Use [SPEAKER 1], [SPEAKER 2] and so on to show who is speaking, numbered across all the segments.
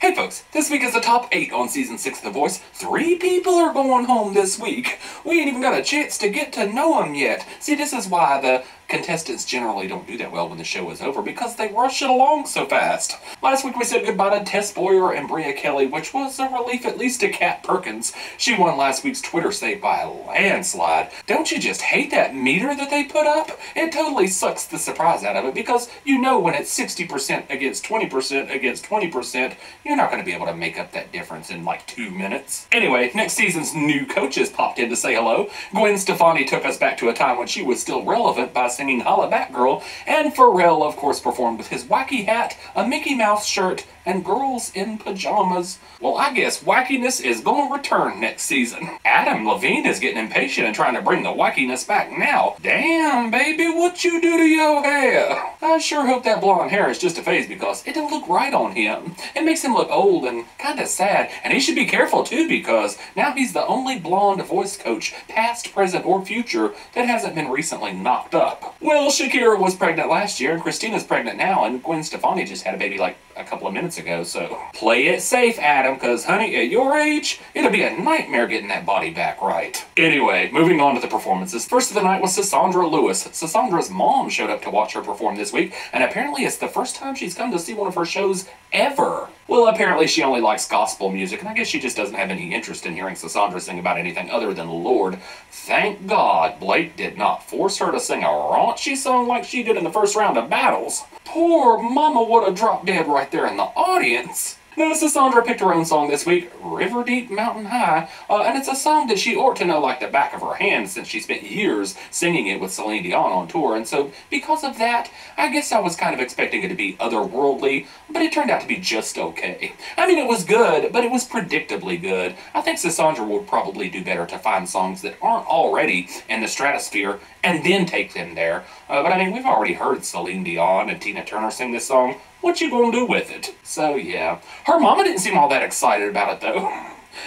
[SPEAKER 1] Hey folks, this week is the top 8 on Season 6 of The Voice. 3 people are going home this week. We ain't even got a chance to get to know them yet. See, this is why the contestants generally don't do that well when the show is over, because they rush it along so fast. Last week we said goodbye to Tess Boyer and Bria Kelly, which was a relief at least to Kat Perkins. She won last week's Twitter save by a landslide. Don't you just hate that meter that they put up? It totally sucks the surprise out of it, because you know when it's 60% against 20% against 20%, you're not going to be able to make up that difference in like 2 minutes. Anyway, next season's new coaches popped in to say hello. Gwen Stefani took us back to a time when she was still relevant by singing Holla Back Girl, and Pharrell, of course, performed with his wacky hat, a Mickey Mouse shirt, and girls in pajamas. Well, I guess wackiness is going to return next season. Adam Levine is getting impatient and trying to bring the wackiness back now. Damn, baby, what you do to your hair? I sure hope that blonde hair is just a phase, because it don't look right on him. It makes him look old and kind of sad, and he should be careful too, because now he's the only blonde voice coach, past, present, or future, that hasn't been recently knocked up. Well, Shakira was pregnant last year, and Christina's pregnant now, and Gwen Stefani just had a baby like a couple of minutes ago, so play it safe, Adam, because honey, at your age, it'll be a nightmare getting that body back right. Anyway, moving on to the performances. First of the night was Sisaundra Lewis. Sisaundra's mom showed up to watch her perform this week, and apparently it's the first time she's come to see one of her shows ever. Well, apparently she only likes gospel music, and I guess she just doesn't have any interest in hearing Sisaundra sing about anything other than Lord. Thank God Blake did not force her to sing a raunchy song like she did in the first round of battles. Poor mama would have dropped dead right there in the audience. Now, Sisaundra picked her own song this week, River Deep Mountain High, and it's a song that she ought to know like the back of her hand, since she spent years singing it with Celine Dion on tour, and so because of that, I guess I was kind of expecting it to be otherworldly, but it turned out to be just okay. I mean, it was good, but it was predictably good. I think Sisaundra would probably do better to find songs that aren't already in the stratosphere and then take them there, but I mean, we've already heard Celine Dion and Tina Turner sing this song. What you gonna do with it? So yeah. Her mama didn't seem all that excited about it though.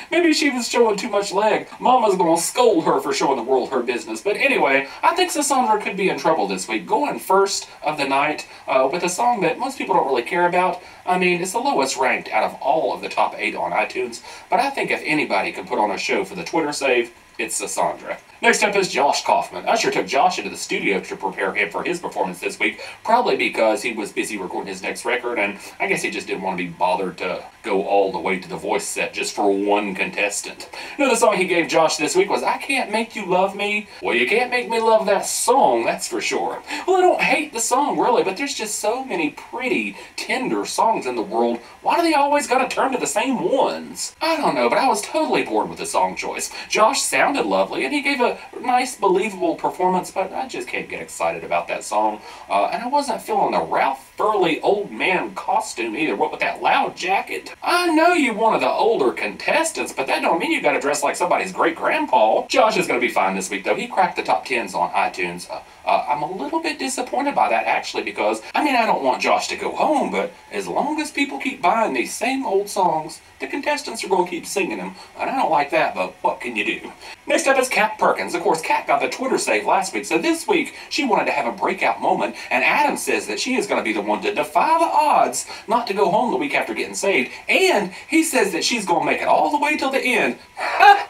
[SPEAKER 1] Maybe she was showing too much leg. Mama's gonna scold her for showing the world her business. But anyway, I think Sisaundra could be in trouble this week. Going first of the night with a song that most people don't really care about. I mean, it's the lowest ranked out of all of the top 8 on iTunes. But I think if anybody could put on a show for the Twitter save, it's Sisaundra. Next up is Josh Kaufman. Usher took Josh into the studio to prepare him for his performance this week, probably because he was busy recording his next record, and I guess he just didn't want to be bothered to go all the way to the voice set just for one contestant. Another song he gave Josh this week was I Can't Make You Love Me. Well, you can't make me love that song, that's for sure. Well, I don't hate the song, really, but there's just so many pretty, tender songs in the world. Why do they always gotta turn to the same ones? I don't know, but I was totally bored with the song choice. Josh sounded lovely, and he gave a nice, believable performance, but I just can't get excited about that song. And I wasn't feeling the Ralph Burley old man costume either. What with that loud jacket? I know you're one of the older contestants, but that don't mean you gotta dress like somebody's great-grandpa. Josh is gonna be fine this week, though. He cracked the top 10s on iTunes. I'm a little bit disappointed by that, actually, because, I mean, I don't want Josh to go home, but as long as people keep buying these same old songs, the contestants are going to keep singing them, and I don't like that, but what can you do? Next up is Kat Perkins. Of course, Kat got the Twitter save last week, so this week she wanted to have a breakout moment, and Adam says that she is going to be the one to defy the odds not to go home the week after getting saved, and he says that she's going to make it all the way till the end. Ha!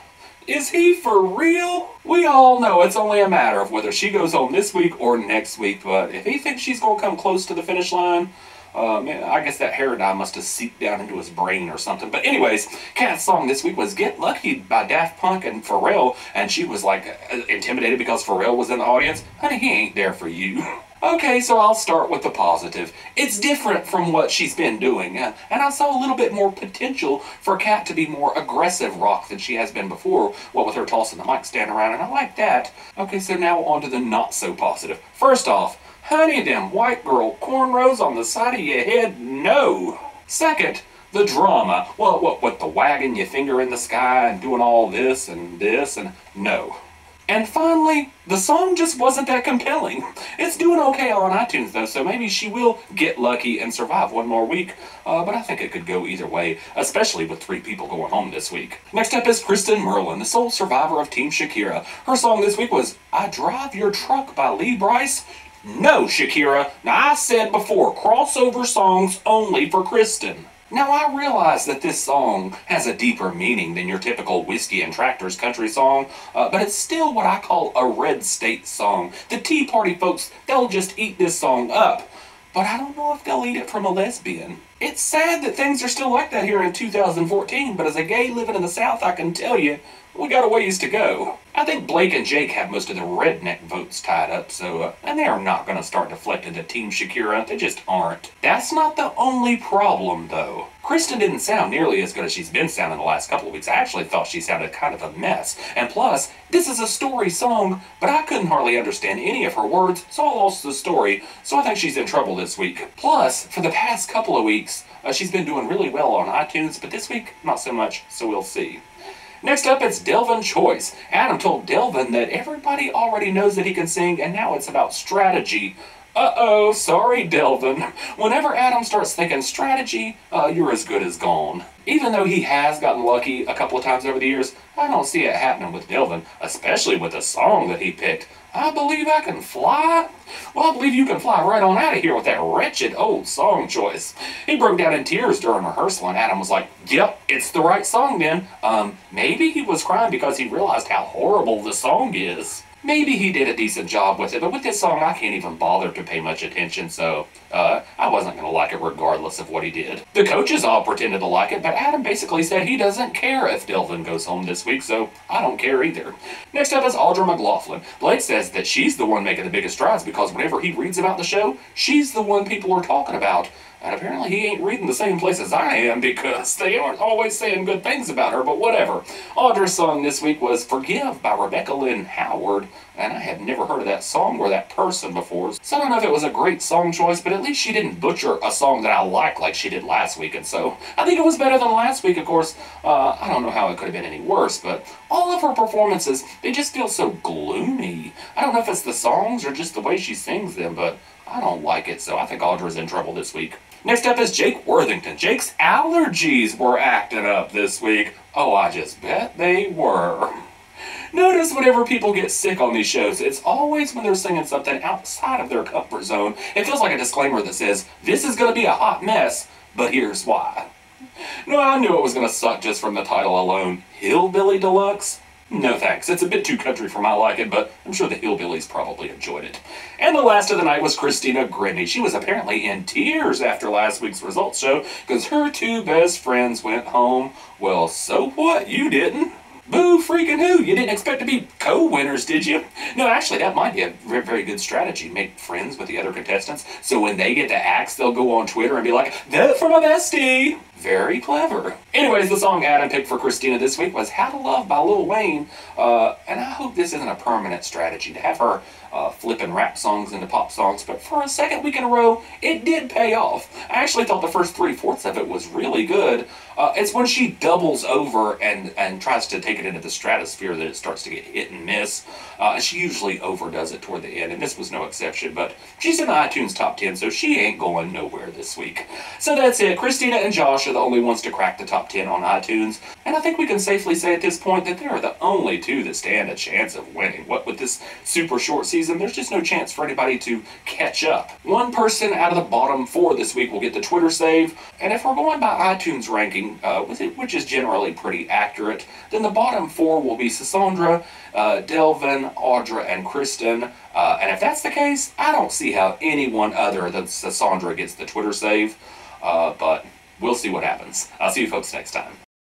[SPEAKER 1] Is he for real? We all know it's only a matter of whether she goes home this week or next week, but if he thinks she's going to come close to the finish line, man, I guess that hair dye must have seeped down into his brain or something. But anyways, Kat's song this week was Get Lucky by Daft Punk and Pharrell, and she was like intimidated because Pharrell was in the audience. Honey, he ain't there for you. Okay, so I'll start with the positive. It's different from what she's been doing, and I saw a little bit more potential for Kat to be more aggressive rock than she has been before, what with her tossing the mic stand around, and I like that. Okay, so now on to the not so positive. First off, honey, them white girl cornrows on the side of your head, no. Second, the drama. Well, what with the wagging your finger in the sky and doing all this and no. And finally, the song just wasn't that compelling. It's doing okay on iTunes though, so maybe she will get lucky and survive one more week. But I think it could go either way, especially with 3 people going home this week. Next up is Kristen Merlin, the sole survivor of Team Shakira. Her song this week was I Drive Your Truck by Lee Brice. No, Shakira. Now, I said before, crossover songs only for Kristen. Now, I realize that this song has a deeper meaning than your typical Whiskey and Tractors country song, but it's still what I call a red state song. The Tea Party folks, they'll just eat this song up, but I don't know if they'll eat it from a lesbian. It's sad that things are still like that here in 2014, but as a gay living in the South, I can tell you, we got a ways to go. I think Blake and Jake have most of the redneck votes tied up, and they are not going to start deflecting to Team Shakira. They just aren't. That's not the only problem, though. Kristen didn't sound nearly as good as she's been sounding the last couple of weeks. I actually thought she sounded kind of a mess. And plus, this is a story song, but I couldn't hardly understand any of her words, so I lost the story, so I think she's in trouble this week. Plus, for the past couple of weeks, she's been doing really well on iTunes, but this week, not so much, so we'll see. Next up, it's Delvin Choice. Adam told Delvin that everybody already knows that he can sing, and now it's about strategy. Uh-oh, sorry, Delvin. Whenever Adam starts thinking strategy, you're as good as gone. Even though he has gotten lucky a couple of times over the years, I don't see it happening with Delvin, especially with the song that he picked. I believe I can fly? Well, I believe you can fly right on out of here with that wretched old song choice. He broke down in tears during rehearsal, and Adam was like, yep, it's the right song then. Maybe he was crying because he realized how horrible the song is. Maybe he did a decent job with it, but with this song, I can't even bother to pay much attention, so I wasn't going to like it regardless of what he did. The coaches all pretended to like it, but Adam basically said he doesn't care if Delvin goes home this week, so I don't care either. Next up is Audra McLaughlin. Blake says that she's the one making the biggest strides because whenever he reads about the show, she's the one people are talking about. And apparently he ain't reading the same places I am because they aren't always saying good things about her, but whatever. Audra's song this week was Forgive by Rebecca Lynn Howard, and I had never heard of that song or that person before, so I don't know if it was a great song choice, but at least she didn't butcher a song that I like she did last week, and so I think it was better than last week. Of course, I don't know how it could have been any worse, but all of her performances, they just feel so gloomy. I don't know if it's the songs or just the way she sings them, but I don't like it, so I think Audra's in trouble this week. Next up is Jake Worthington. Jake's allergies were acting up this week. Oh, I just bet they were. Notice whenever people get sick on these shows, it's always when they're singing something outside of their comfort zone. It feels like a disclaimer that says, this is going to be a hot mess, but here's why. No, I knew it was going to suck just from the title alone. Hillbilly Deluxe? No thanks, it's a bit too country for my liking, but I'm sure the Hillbillies probably enjoyed it. And the last of the night was Christina Grimmie. She was apparently in tears after last week's results show because her two best friends went home. Well, so what? You didn't. Boo freaking who? You didn't expect to be co-winners, did you? No, actually, that might be a very good strategy. Make friends with the other contestants, so when they get to axe, they'll go on Twitter and be like, "Vote for my bestie!" Very clever. Anyways, the song Adam picked for Christina this week was How to Love by Lil Wayne, and I hope this isn't a permanent strategy to have her flipping rap songs into pop songs, but for a second week in a row, it did pay off. I actually thought the first 3/4 of it was really good. It's when she doubles over and tries to take it into the stratosphere that it starts to get hit and miss. She usually overdoes it toward the end, and this was no exception, but she's in the iTunes top 10, so she ain't going nowhere this week. So that's it. Christina and Josh are the only ones to crack the top 10 on iTunes, and I think we can safely say at this point that they are the only two that stand a chance of winning. What with this super short season, there's just no chance for anybody to catch up. One person out of the bottom 4 this week will get the Twitter save, and if we're going by iTunes ranking, which is generally pretty accurate, then the bottom 4 will be Sisaundra, Delvin, Audra, and Kristen. And if that's the case, I don't see how anyone other than Sisaundra gets the Twitter save, but we'll see what happens. I'll see you folks next time.